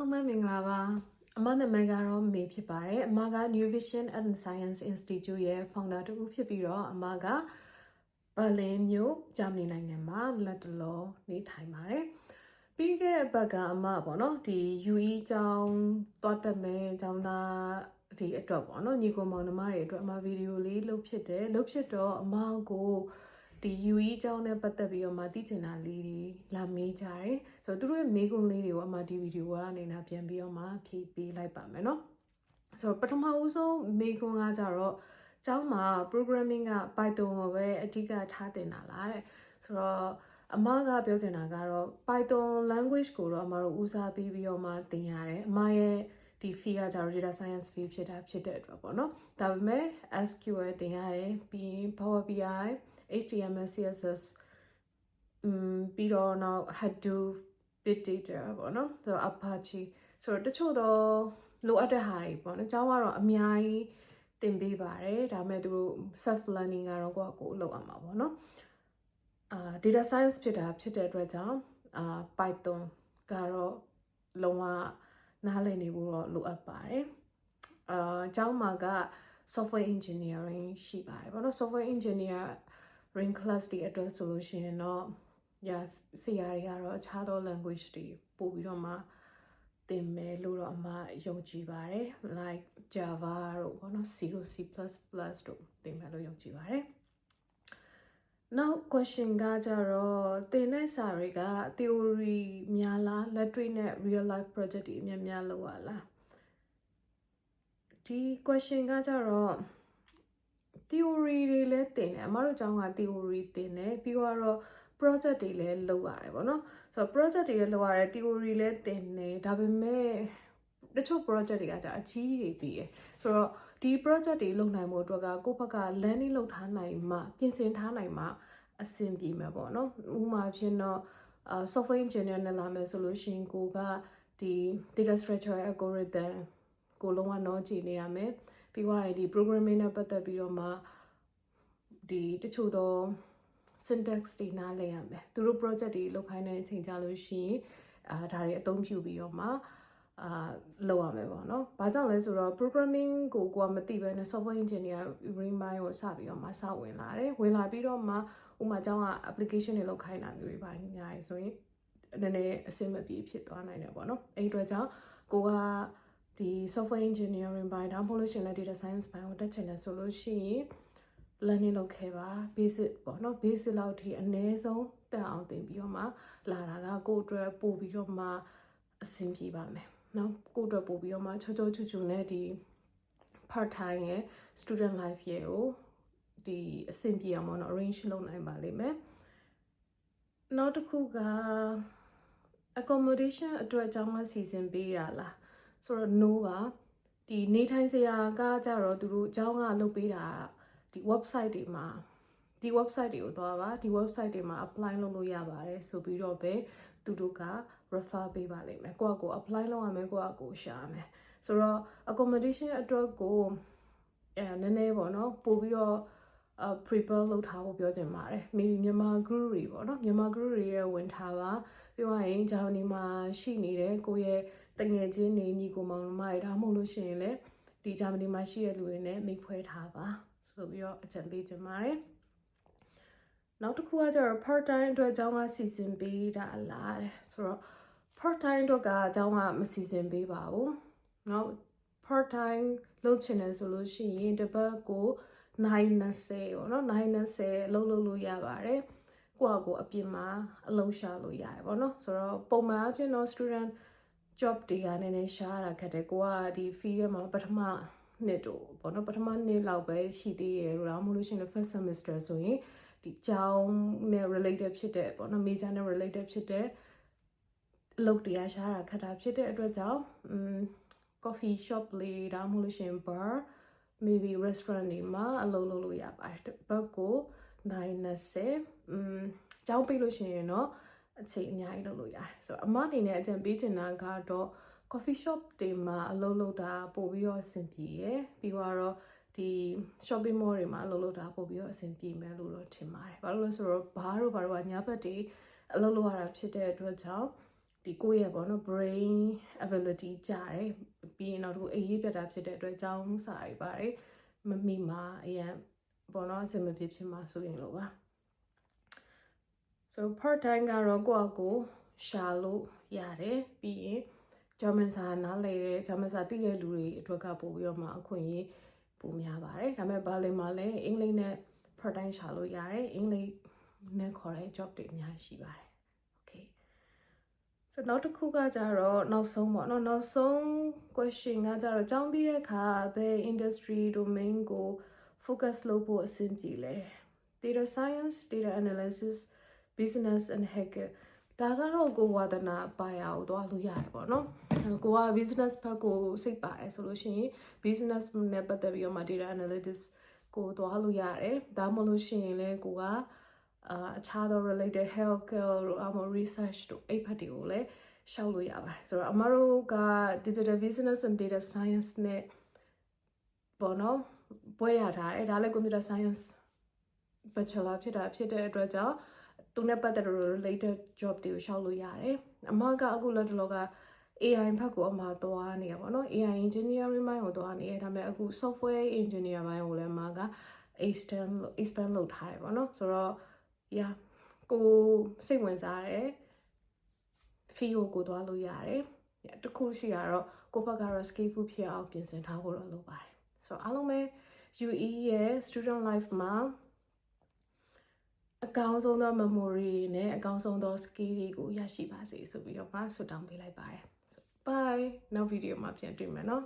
အားလုံးပဲမင်္ဂလာပါအမနာမည်ကတော့မေဖြစ်ပါတယ်အမက New Vision and Science Institute ရဲ့ founder တူဖြစ်ပြီးတော့အမကဘာလင်မြို့ဂျာမနီနိုင်ငံမှာလက်တလောနေထိုင်ပါတယ်ပြီးခဲ့တဲ့ဘက်ကအမပေါ့နော်ဒီ UE ကျောင်းတွားတက်မယ်ကျောင်းသားဒီအတွက်ပေါ့နော်ညီကိုမောင်နှမတွေအတွက်အမဗီဒီယိုလေးလုပ်ဖြစ်တယ်လုပ်ဖြစ်တော့အမကိုဒီ UE အကြောင်းနဲ့ပတ်သက်ပြီးတော့မှသိချင်တာလေးတွေလာမေးကြတယ်ဆိုတော့သူတို့ရဲ့မေးခွန်းလေးတွေကိုအမဒီဗီဒီယိုကနေလာပြန်ပြီးတော့မှဖြည့်ပေးလိုက်ပါမယ်เนาะဆိုတော့ပထမဦးဆုံးမေးခွန်းကကြတော့ကျောင်းမှာ programming က Python ကိုပဲအဓိကထားတင်တာလားတဲ့ဆိုတော့အမကပြောချင်တာကတော့ Python language ကိုတော့အမတို့ဦးစားပေးပြီးတော့မှသင်ရတယ်အမရဲ့ဒီ field ကကြတော့ data science field ဖြစ်တဲ့အတွက်ပေါ့เนาะဒါပေမဲ့ SQL သင်ရတယ်ပြီးရင် Power BI HTML CSS ပြီးတော့နောက် Hadoop Big Data ပေါ့နော်ဆိုတော့ Apache ဆိုတော့တချို့တော့လိုအပ်တဲ့ဟာတွေပေါ့နော်ကျောင်းကတော့အများကြီးသင်ပေးပါတယ်ဒါပေမဲ့သူတို့ self learning ကတော့ကိုယ့်အကိုလုပ်အောင်ပါပေါ့နော်data science ဖြစ်တဲ့အတွက်ကြောင့်Python ကတော့လုံးဝနားလည်နေဖို့တော့လိုအပ်ပါတယ်ကျောင်းမှာက software engineering ရှိပါတယ်ပေါ့နော် software engineering class တွေအတွက်ဆိုလို့ရှိရင်တော့ဆရာတွေကတော့အခြားသော language တွေပို့ပြီးတော့မှသင်မယ်လို့တော့အမယုံကြည်ပါတယ် like Java တို့ပေါ့နော် C တို့ C++ တို့သင်မယ်လို့ယုံကြည်ပါတယ်နောက် question ကကြတော့သင်တဲ့စာတွေက theory များလားလက်တွေ့နဲ့ real life project တွေအများလုပ်ရလားဒီ question ကကြတော့ theory တွေလည်းသင်တယ်အမတို့ကျောင်းက theory သင်တယ်ပြီးတော့ project တွေလည်းလုပ်ရတယ်ပေါ့နော်ဆိုတော့ project တွေလည်းလုပ်ရတယ် theory လည်းသင်တယ်ဒါပေမဲ့တချို့ project တွေကကြာအကြီးကြီးပြီးရယ်ဆိုတော့ဒီ project တွေလုပ်နိုင်ဖို့အတွက်ကကိုယ့်ဘက်က learning လုပ်ထားနိုင်မှပြင်ဆင်ထားနိုင်မှအဆင်ပြေမှာပေါ့နော်ဥပမာဖြစ်တော့ software engineer နဲ့လာမယ်ဆိုလို့ရှိရင်ကိုကဒီ data structure algorithm ကိုလုံးဝတော့ကြည့်နေရမယ်ပြီးတော့ဒီ programming နဲ့ပတ်သက်ပြီးတော့မှဒီတချို့တော့ syntax တွေနားလည်ရမယ်သူတို့ project တွေလုပ်ခိုင်းတဲ့အချိန်ကြလို့ရှိရင်ဒါတွေအသုံးပြုပြီးတော့မှလုပ်ရမယ်ပေါ့နော်။ဘာကြောင့်လဲဆိုတော့ programming ကိုကမသိဘဲနဲ့ software engineering ဘိုင်းကိုစပြီးတော့မှစဝင်လာတယ်။ဝင်လာပြီးတော့မှဥပမာကျောင်းက application တွေလုပ်ခိုင်းတာမျိုးတွေပါညာရယ်ဆိုရင်နည်းနည်းအဆင်မပြေဖြစ်သွားနိုင်တယ်ပေါ့နော်။အဲ့ဒီအတွက်ကြောင့်ကိုကဒီ software engineering ဘိုင်းဒါမှမဟုတ်လို့ရှိရင်လည်း data science ဘိုင်းကိုတက်ချင်တယ်ဆိုလို့ရှိရင်learning လုပ်ခဲ့ပါ basic ပေါ့နော် basic လောက်ထိအနည်းဆုံးတက်အောင်သင်ပြီးတော့မှလာတာကကိုယ့်အတွက်ပို့ပြီးတော့မှအဆင်ပြေပါမယ်နော်ကိုယ့်အတွက်ပို့ပြီးတော့မှချောချောချူချူနဲ့ဒီ part time ရဲ့ student life ရဲ့ကိုဒီအဆင်ပြေအောင်ပေါ့နော် arrange လုပ်နိုင်ပါလိမ့်မယ်နောက်တစ်ခုက accommodation အတွက်အကြောင်းကစီစဉ်ပေးရလားဆိုတော့ no ပါဒီနေထိုင်စရာကကြတော့သူတို့အကြောင်းကလုပ်ပေးတာဒီ website တွေမှာဒီ website တွေကိုသွားပါဒီ website တွေမှာ apply လုပ်လို့ရပါတယ်ဆိုပြီးတော့ပဲသူတို့က refer ပေးပါလိမ့်မယ်ကိုယ့်အကို apply လုပ်ရမယ်ကိုယ့်အကိုရှာမယ်ဆိုတော့ accommodation အတွက်ကိုနည်းနည်းပေါ့နော်ပို့ပြီးတော့prepare လုပ်ထားဖို့ပြောချင်ပါတယ် maybe မြန်မာ group တွေပေါ့နော်မြန်မာ group တွေရဲ့ဝင်ထားပါပြောရရင်ဂျာမနီမှာရှိနေတဲ့ကိုယ့်ရဲ့တငယ်ချင်းတွေညီကိုမောင်နှမတွေဒါမှမဟုတ်လို့ရှိရင်လည်းဒီဂျာမနီမှာရှိတဲ့လူတွေနဲ့မိတ်ဖွဲ့ထားပါဆိုပြီးတော့အကြံပေးချင်ပါတယ်နောက်တစ်ခုကကျတော့ part time အတွက်အကြောင်းကစီစဉ်ပေးတာလားတဲ့ဆိုတော့ part time အတွက်ကအကြောင်းကမစီစဉ်ပေးပါဘူးเนาะ part time လုပ်ချင်တယ်ဆိုလို့ရှိရင်တစ်ပတ်ကို9:20ပေါ့နော်9:20လုပ်လို့ရပါတယ်ကိုယ့်အကိုအပြင်မှာအလုပ်ရှာလို့ရတယ်ပေါ့နော်ဆိုတော့ပုံမှန်အဖြစ်တော့ student job တွေကနည်းနည်းရှားတာခက်တယ်ကိုကဒီ field ထဲမှာပထမနှစ်တို့ပေါ့နော်ပထမနှစ်လောက်ပဲရှိသေးတယ်လို့တော့မဟုတ်လို့ရှိရင် first semester ဆိုရင်ဒီကျောင်းနဲ့ related ဖြစ်တဲ့ပေါ့နော် major နဲ့ related ဖြစ်တဲ့အလုပ်တရားရှားတာခက်တာဖြစ်တဲ့အတွက်ကြောင့်coffee shop လေးဒါမှမဟုတ်လို့ရှိရင် bar maybe restaurant တွေမှာအလုပ်လုပ်လို့ရပါတယ်ဘက်ကို9:20ကျောင်းပိတ်လို့ရှိရင်တော့အချိန်အများကြီးလုပ်လို့ရတယ်ဆိုတော့အမအနေနဲ့အကြံပေးချင်တာကတော့ coffee shop တွေမှာအလုပ်လုပ်တာပို့ပြီးတော့အဆင်ပြေရယ်ပြီးတော့ဒီ shopping mall တွေမှာအလုပ်လုပ်တာပို့ပြီးတော့အဆင်ပြေမယ်လို့တော့ထင်ပါတယ်ဘာလို့လဲဆိုတော့ဘားတို့ညဘက်တွေအလုပ်လုပ်ရတာဖြစ်တဲ့အတွက်ကြောင့် ဒီကိုယ့်ရဲ့ပေါ့နော် brain ability ကြတယ်ပြီးရင်တော့ဒီအရေးပြတ်တာဖြစ်တဲ့အတွက်ကြောင်းစာတွေပါတယ်မမိမှာအရင်ပေါ့နော်အစမဖြစ်ဖြစ်မှာဆိုရင်လို့ပါ so part time ကတော့ကိုယ့်အကိုရှာလို့ရတယ်ပြီးရင် German စာနားလည်တဲ့ German စာသိတဲ့လူတွေအတွက်ကပို့ပြီးတော့မှအခွင့်အရေးပိုများပါတယ်ဒါပေမဲ့ဘာလင်မှာလည်းအင်္ဂလိပ်နဲ့ part time ရှာလို့ရတယ်အင်္ဂလိပ်နဲ့ခေါ်တဲ့ job တွေအများကြီးရှိပါတယ် okay so နောက်တစ်ခုကကြတော့နောက်ဆုံးပေါ့နော်နောက်ဆုံး question ကကြတော့ကျောင်းပြီးတဲ့အခါဘယ် industry domain ကို focus လုပ်ဖို့အဆင်ပြေလဲ data science data analysis business and hacker ဒါကတော့ကိုဝါဒနာပါရအောင်သွားလို့ရတယ်ပေါ့နော်ကိုက business ဘက်ကိုစိတ်ပါတယ်ဆိုလို့ရှိရင် business နဲ့ပတ်သက်ပြီးတော့မှ data analytics ကိုသွားလို့ရတယ်ဒါမှမဟုတ်လို့ရှိရင်လည်းကိုကအခြားသော related healthcare တို့အမ research တို့အဲ့ဖက်တွေကိုလည်းရှောက်လို့ရပါတယ်ဆိုတော့အမတို့က digital business and data science နဲ့ပေါ့နော်ပွဲရထားတယ်ဒါလည်း computer science bachelor ဖြစ်တဲ့အတွက်ကြောင့်သူနဲ့ပတ်သက်တဲ့ related job တွေကိုရှောက်လို့ရတယ်အမကအခုလက်တလောက AI ဘက်ကိုအမသွားနေရပါတော့ AI engineering ဘိုင်းကိုသွားနေရဒါပေမဲ့အခု software engineer ဘိုင်းကိုလည်းအမက expand လုပ်ထားတယ်ပေါ့နော်ဆိုတော့ yeah ကိုစိတ်ဝင်စားတယ် feel ကိုသွားလို့ရတယ်တခုရှိတာတော့ကိုဘက်ကတော့ skillful ဖြစ်အောင်ပြင်ဆင်ထားဖို့တော့လုပ်ပါတယ်ဆိုတော့အားလုံးပဲ UE ရဲ့ student life မှာအကောင်းဆုံးသော memory နဲ့အကောင်းဆုံးသော skill တွေကိုရရှိပါစေဆိုပြီးတော့မှဆုတောင်းပေးလိုက်ပါတယ် bye နောက်ဗီဒီယိုမှာပြန်တွေ့မယ်နော်